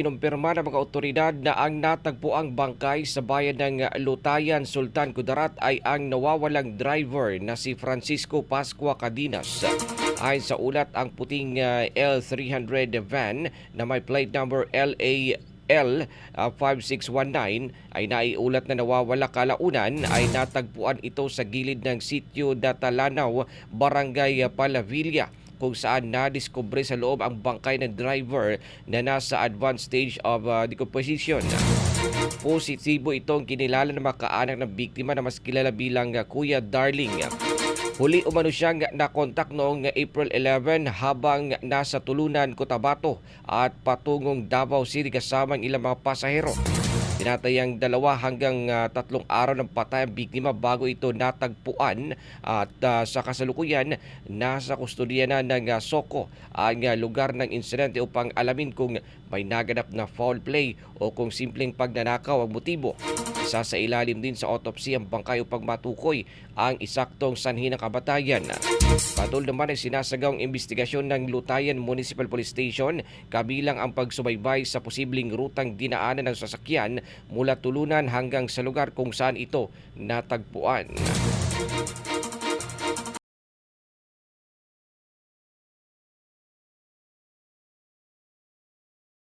Kinumpirma ng mga otoridad na ang natagpuang bangkay sa bayan ng Lutayan, Sultan Kudarat ay ang nawawalang driver na si Francisco Pascua Cadinas. Ayon sa ulat, ang puting L300 van na may plate number LAL 5619 ay naiulat na nawawala kalaunan ay natagpuan ito sa gilid ng sitio Datalanaw, Barangay Palavilla, kung saan nadiskubre sa loob ang bangkay ng driver na nasa advanced stage of decomposition. Positibo itong kinilala ng mga kaanak ng biktima na mas kilala bilang Kuya Darling. Huli umano siyang nakontak noong April 11 habang nasa Tulunan, Cotabato at patungong Davao City kasamang ilang mga pasahero. Tinatayang 2 hanggang 3 araw ng patay ang biktima bago ito natagpuan at sa kasalukuyan nasa kustodiya na ng SOCO ang lugar ng insidente upang alamin kung may naganap na foul play o kung simpleng pagnanakaw ang motibo. Isa sa ilalim din sa autopsy ang bangkay upang matukoy ang isaktong sanhi ng kamatayan. Patuloy naman ang sinasagawang investigasyon ng Lutayan Municipal Police Station kabilang ang pagsubaybay sa posibleng rutang dinaanan ng sasakyan mula Tulunan hanggang sa lugar kung saan ito natagpuan.